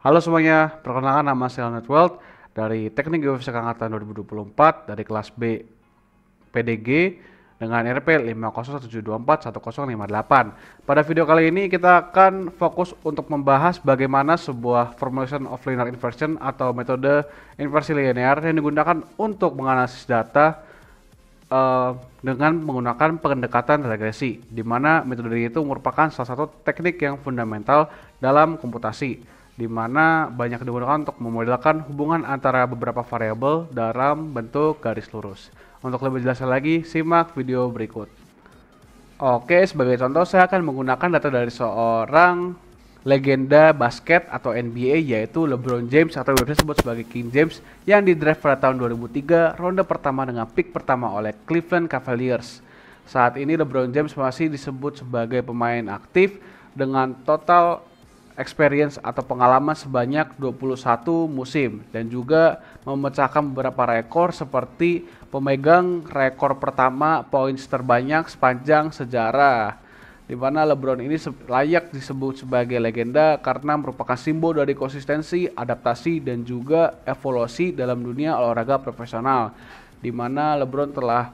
Halo semuanya, perkenalkan nama saya Leonard Weld dari Teknik Geofisika Angkatan 2024 dari kelas B PDG dengan RP 50172410058. Pada video kali ini kita akan fokus untuk membahas bagaimana sebuah formulation of linear inversion atau metode inversi linear yang digunakan untuk menganalisis data dengan menggunakan pendekatan regresi, di mana metode itu merupakan salah satu teknik yang fundamental dalam komputasi, di mana banyak digunakan untuk memodelkan hubungan antara beberapa variabel dalam bentuk garis lurus. Untuk lebih jelas lagi, simak video berikut. Oke, sebagai contoh saya akan menggunakan data dari seorang legenda basket atau NBA yaitu LeBron James atau biasa disebut sebagai King James yang didraft pada tahun 2003 ronde pertama dengan pick pertama oleh Cleveland Cavaliers. Saat ini LeBron James masih disebut sebagai pemain aktif dengan total experience atau pengalaman sebanyak 21 musim dan juga memecahkan beberapa rekor seperti pemegang rekor pertama points terbanyak sepanjang sejarah, di mana LeBron ini layak disebut sebagai legenda karena merupakan simbol dari konsistensi, adaptasi, dan juga evolusi dalam dunia olahraga profesional, di mana LeBron telah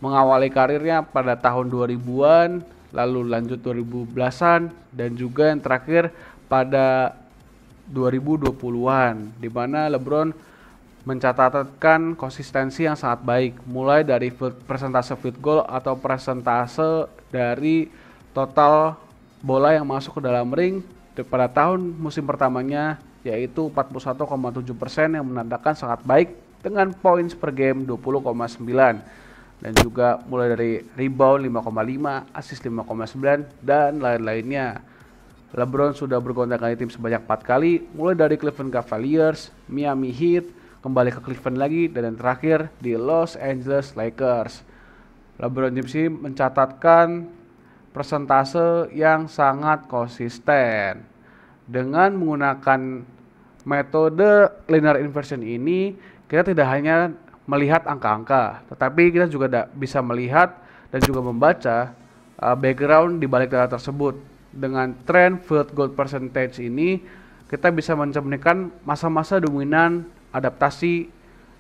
mengawali karirnya pada tahun 2000-an, lalu lanjut 2010-an, dan juga yang terakhir pada 2020-an, di mana LeBron mencatatkan konsistensi yang sangat baik, mulai dari persentase field goal atau persentase dari total bola yang masuk ke dalam ring pada tahun musim pertamanya, yaitu 41,7% yang menandakan sangat baik dengan points per game 20,9, dan juga mulai dari rebound 5,5, assist 5,9, dan lain-lainnya. LeBron sudah bergonta-ganti tim sebanyak 4 kali, mulai dari Cleveland Cavaliers, Miami Heat, kembali ke Cleveland lagi, dan yang terakhir di Los Angeles Lakers. LeBron James ini mencatatkan persentase yang sangat konsisten. Dengan menggunakan metode linear inversion ini, kita tidak hanya melihat angka-angka, tetapi kita juga bisa melihat dan juga membaca background di balik data tersebut. Dengan tren field goal percentage ini, kita bisa mencerminkan masa-masa dominan, adaptasi,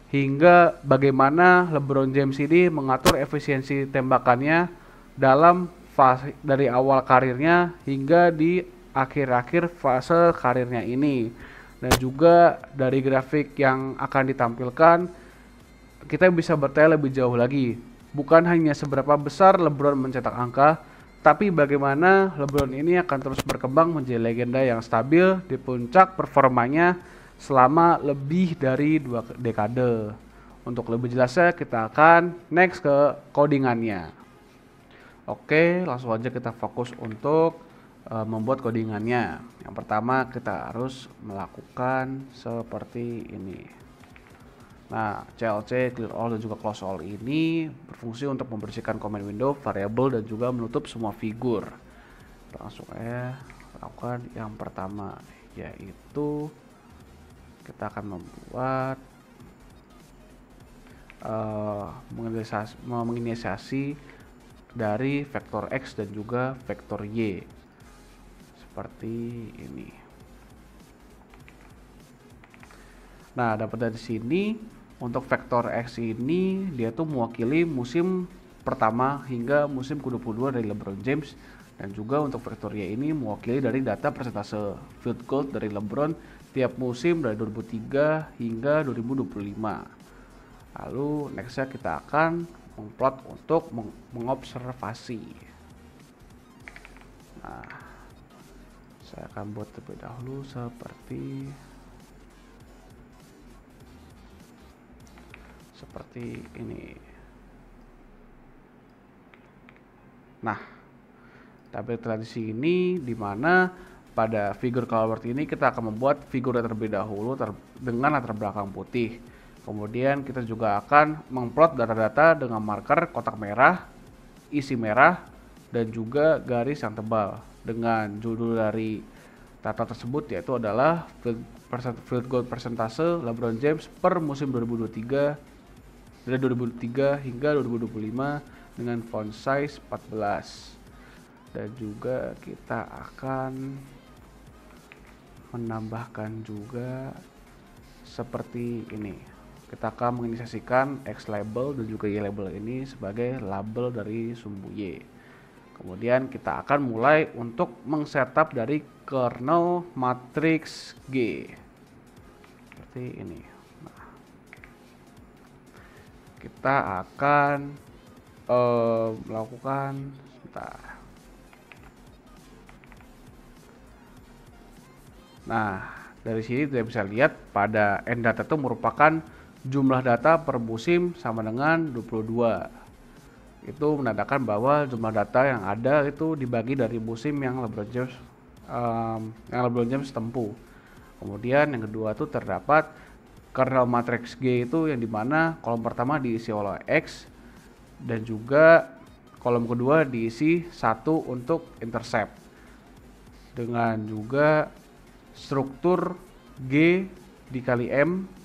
hingga bagaimana LeBron James ini mengatur efisiensi tembakannya dalam fase dari awal karirnya hingga di akhir-akhir fase karirnya ini. Dan juga dari grafik yang akan ditampilkan, kita bisa bertanya lebih jauh lagi. Bukan hanya seberapa besar LeBron mencetak angka, tapi bagaimana LeBron ini akan terus berkembang menjadi legenda yang stabil di puncak performanya selama lebih dari 2 dekade. Untuk lebih jelasnya kita akan next ke codingannya. Oke, langsung aja kita fokus untuk membuat codingannya. Yang pertama kita harus melakukan seperti ini. Nah, CLC, clear all, dan juga close all ini berfungsi untuk membersihkan command window, variabel, dan juga menutup semua figur. Langsung aja lakukan yang pertama, yaitu kita akan membuat menginisiasi dari vektor X dan juga vektor Y seperti ini. Nah, dapat dari sini untuk vektor X ini dia tuh mewakili musim pertama hingga musim ke-22 dari LeBron James, dan juga untuk vektor Y ini mewakili dari data persentase field goal dari LeBron tiap musim dari 2003 hingga 2025. Lalu nextnya kita akan mengplot untuk mengobservasi. Nah, saya akan buat terlebih dahulu seperti ini. Nah, tapi tradisi ini di mana pada figur color ini kita akan membuat figur terlebih dahulu dengan latar belakang putih. Kemudian kita juga akan mengplot data-data dengan marker kotak merah, isi merah, dan juga garis yang tebal. Dengan judul dari data tersebut yaitu adalah field goal persentase LeBron James per musim 2023 dari 2003 hingga 2025 dengan font size 14. Dan juga kita akan menambahkan juga seperti ini. Kita akan menginisiasikan X label dan juga Y label ini sebagai label dari sumbu Y. Kemudian kita akan mulai untuk mengsetup dari kernel matriks G. Seperti ini. Nah, kita akan melakukan sebentar. Nah, dari sini kita bisa lihat pada end data itu merupakan jumlah data per musim sama dengan 22. Itu menandakan bahwa jumlah data yang ada itu dibagi dari musim yang LeBron James tempuh. Kemudian yang kedua itu terdapat kernel matriks G itu yang dimana kolom pertama diisi oleh X dan juga kolom kedua diisi 1 untuk intercept dengan juga struktur G dikali M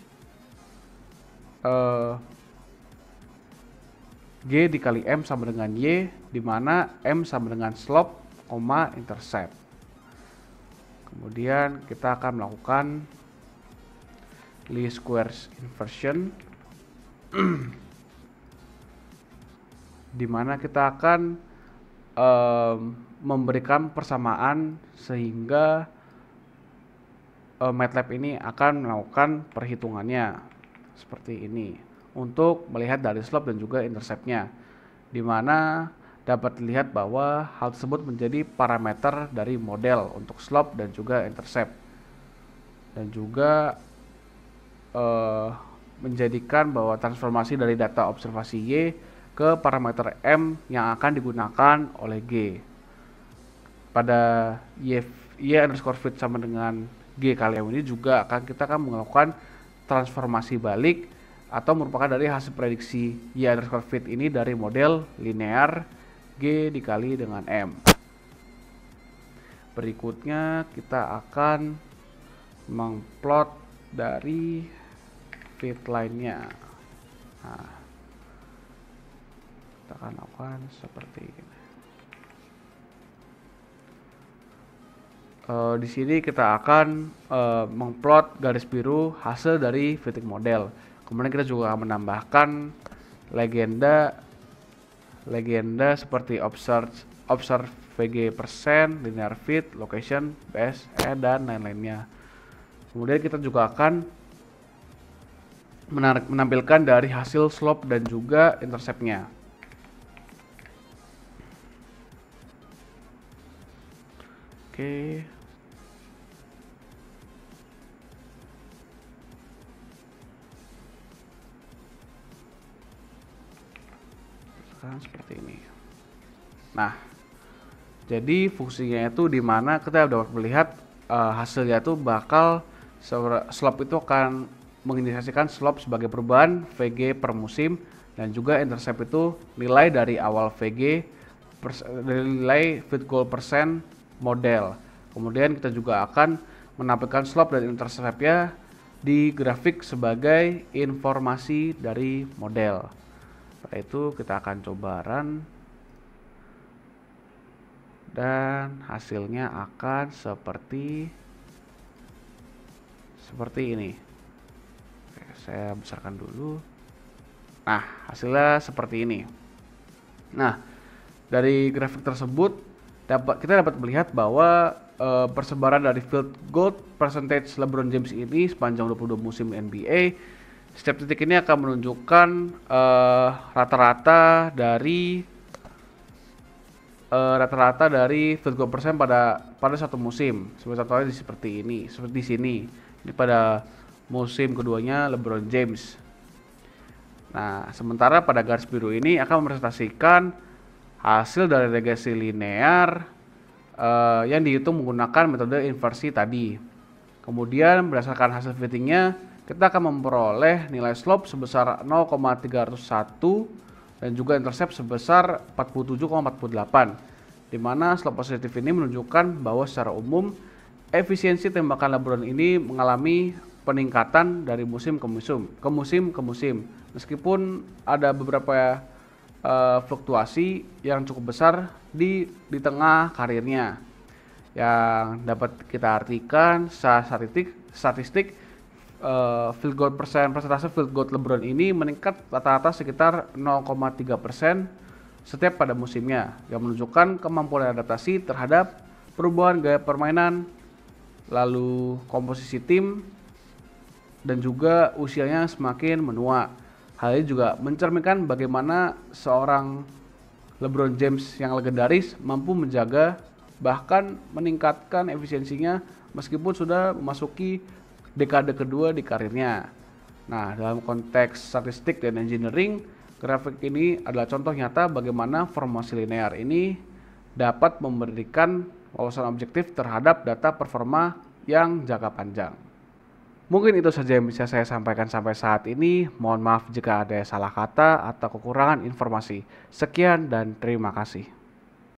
G dikali M sama dengan Y, di mana M sama dengan slope, intercept. Kemudian kita akan melakukan least squares inversion, di mana kita akan memberikan persamaan sehingga MATLAB ini akan melakukan perhitungannya seperti ini untuk melihat dari slope dan juga interceptnya, di mana dapat dilihat bahwa hal tersebut menjadi parameter dari model untuk slope dan juga intercept, dan juga menjadikan bahwa transformasi dari data observasi Y ke parameter M yang akan digunakan oleh G. Pada Y underscore fit sama dengan G kali M ini juga kita akan melakukan transformasi balik atau merupakan dari hasil prediksi Y underscore fit ini dari model linear G dikali dengan M. Berikutnya kita akan mengplot dari fit line-nya. Nah, kita akan lakukan seperti ini. Di sini kita akan mengplot garis biru hasil dari fitting model. Kemudian kita juga akan menambahkan legenda seperti observe VG persen, linear fit, location, base, dan lain-lainnya. Kemudian kita juga akan menampilkan dari hasil slope dan juga interceptnya. Oke. Seperti ini. Nah, jadi fungsinya itu di mana kita dapat melihat hasilnya itu bakal slope itu akan menginisiasikan slope sebagai perubahan VG per musim, dan juga intercept itu nilai dari awal VG nilai fit goal persen model. Kemudian kita juga akan menampilkan slope dan interceptnya di grafik sebagai informasi dari model. Setelah itu kita akan coba run dan hasilnya akan seperti ini. Oke, saya besarkan dulu. Nah, hasilnya seperti ini. Nah, dari grafik tersebut kita dapat melihat bahwa persebaran dari field goal percentage LeBron James ini sepanjang 22 musim NBA, setiap titik ini akan menunjukkan rata-rata dari field goal persen pada satu musim. Contohnya seperti ini, seperti di sini. Ini pada musim keduanya LeBron James. Nah, sementara pada garis biru ini akan merepresentasikan hasil dari regresi linear yang dihitung menggunakan metode inversi tadi. Kemudian berdasarkan hasil fittingnya, kita akan memperoleh nilai slope sebesar 0,301 dan juga intercept sebesar 47,48, di mana slope positif ini menunjukkan bahwa secara umum efisiensi tembakan LeBron ini mengalami peningkatan dari musim ke musim, meskipun ada beberapa fluktuasi yang cukup besar di tengah karirnya. yang dapat kita artikan secara statistik field goal persentase field goal LeBron ini meningkat rata-rata sekitar 0,3% setiap pada musimnya, yang menunjukkan kemampuan adaptasi terhadap perubahan gaya permainan, lalu komposisi tim, dan juga usianya semakin menua. Hal ini juga mencerminkan bagaimana seorang LeBron James yang legendaris mampu menjaga bahkan meningkatkan efisiensinya meskipun sudah memasuki dekade kedua di karirnya. Nah, dalam konteks statistik dan engineering, grafik ini adalah contoh nyata bagaimana formasi linear ini dapat memberikan wawasan objektif terhadap data performa yang jangka panjang. Mungkin itu saja yang bisa saya sampaikan sampai saat ini. Mohon maaf jika ada salah kata atau kekurangan informasi. Sekian dan terima kasih.